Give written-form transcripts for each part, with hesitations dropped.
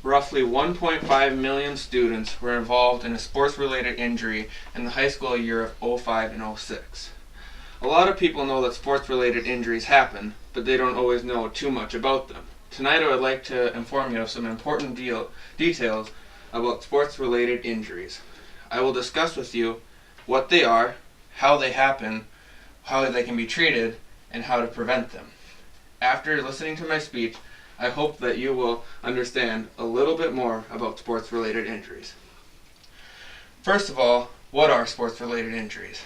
Roughly 1.5 million students were involved in a sports-related injury in the high school year of '05 and '06. A lot of people know that sports-related injuries happen, but they don't always know too much about them. Tonight I would like to inform you of some important details about sports-related injuries. I will discuss with you what they are, how they happen, how they can be treated, and how to prevent them. After listening to my speech, I hope that you will understand a little bit more about sports-related injuries. First of all, what are sports-related injuries?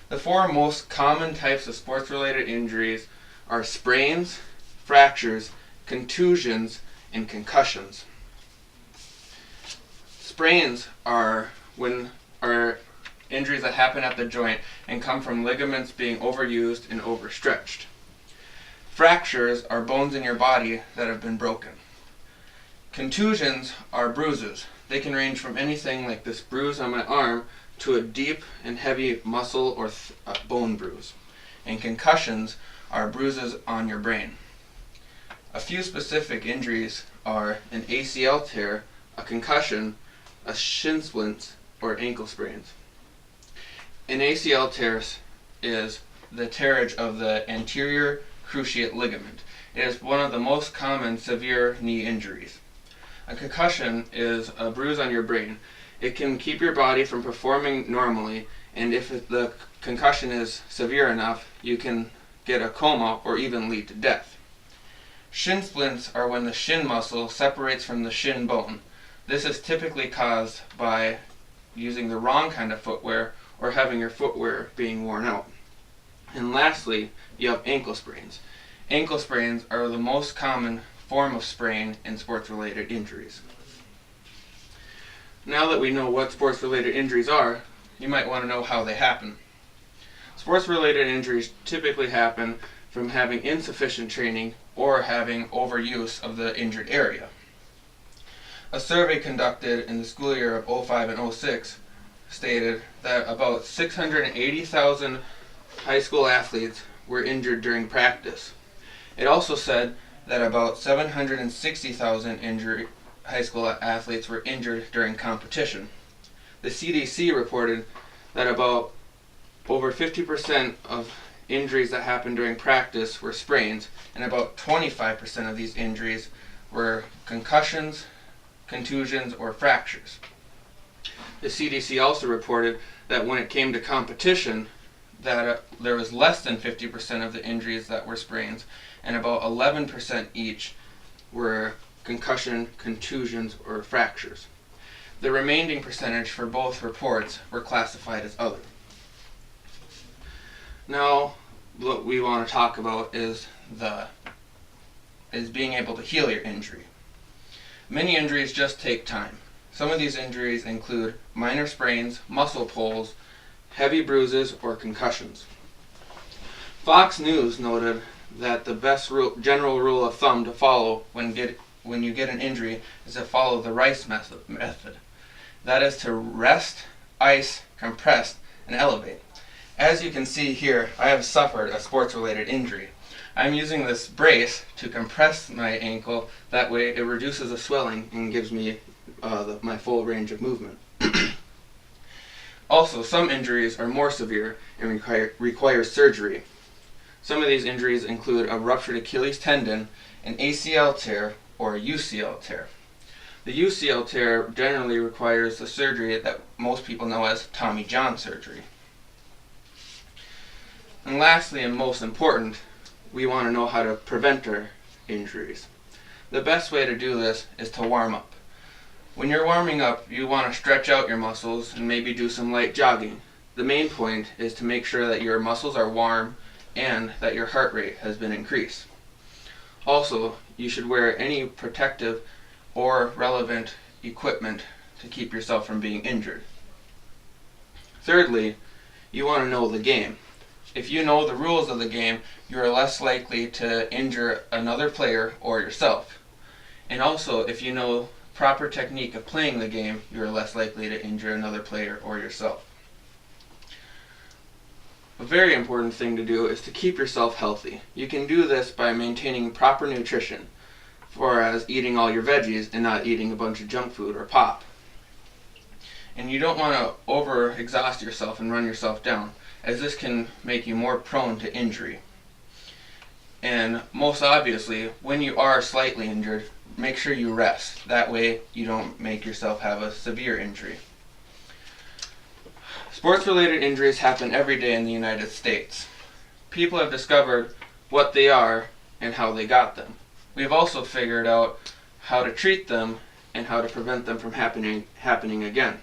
The four most common types of sports-related injuries are sprains, fractures, contusions, and concussions. Sprains are injuries that happen at the joint and come from ligaments being overused and overstretched. Fractures are bones in your body that have been broken. Contusions are bruises. They can range from anything like this bruise on my arm to a deep and heavy muscle or bone bruise. And concussions are bruises on your brain. A few specific injuries are an ACL tear, a concussion, a shin splint, or ankle sprains. An ACL tear is the tearage of the anterior cruciate ligament. It is one of the most common severe knee injuries. A concussion is a bruise on your brain. It can keep your body from performing normally, and if the concussion is severe enough, you can get a coma or even lead to death. Shin splints are when the shin muscle separates from the shin bone. This is typically caused by using the wrong kind of footwear or having your footwear being worn out. And lastly, you have ankle sprains. Ankle sprains are the most common form of sprain in sports-related injuries. Now that we know what sports-related injuries are, you might want to know how they happen. Sports-related injuries typically happen from having insufficient training or having overuse of the injured area. A survey conducted in the school year of '05 and '06 stated that about 680,000 high school athletes were injured during practice. It also said that about 760,000 high school athletes were injured during competition. The CDC reported that about over 50% of injuries that happened during practice were sprains, and about 25% of these injuries were concussions, contusions, or fractures. The CDC also reported that when it came to competition, that there was less than 50% of the injuries that were sprains, and about 11% each were concussion, contusions, or fractures. The remaining percentage for both reports were classified as other. Now, what we want to talk about is being able to heal your injury. Many injuries just take time. Some of these injuries include minor sprains, muscle pulls, heavy bruises, or concussions. Fox News noted that the best general rule of thumb to follow when you get an injury is to follow the Rice method. That is to rest, ice, compress, and elevate. As you can see here, I have suffered a sports-related injury. I'm using this brace to compress my ankle. That way it reduces the swelling and gives me my full range of movement. Also, some injuries are more severe and require surgery. Some of these injuries include a ruptured Achilles tendon, an ACL tear, or a UCL tear. The UCL tear generally requires the surgery that most people know as Tommy John surgery. And lastly, and most important, we want to know how to prevent our injuries. The best way to do this is to warm up. When you're warming up, you want to stretch out your muscles and maybe do some light jogging. The main point is to make sure that your muscles are warm and that your heart rate has been increased. Also, you should wear any protective or relevant equipment to keep yourself from being injured. Thirdly, you want to know the game. If you know the rules of the game, you are less likely to injure another player or yourself. And also, if you know proper technique of playing the game, you are less likely to injure another player or yourself. A very important thing to do is to keep yourself healthy. You can do this by maintaining proper nutrition. whereas eating all your veggies and not eating a bunch of junk food or pop. And you don't want to over-exhaust yourself and run yourself down, as this can make you more prone to injury. And most obviously, when you are slightly injured, make sure you rest. That way you don't make yourself have a severe injury. Sports-related injuries happen every day in the United States. People have discovered what they are and how they got them. We have also figured out how to treat them and how to prevent them from happening again.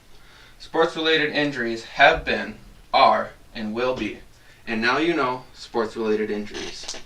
Sports-related injuries have been, are, and will be. And now you know sports-related injuries.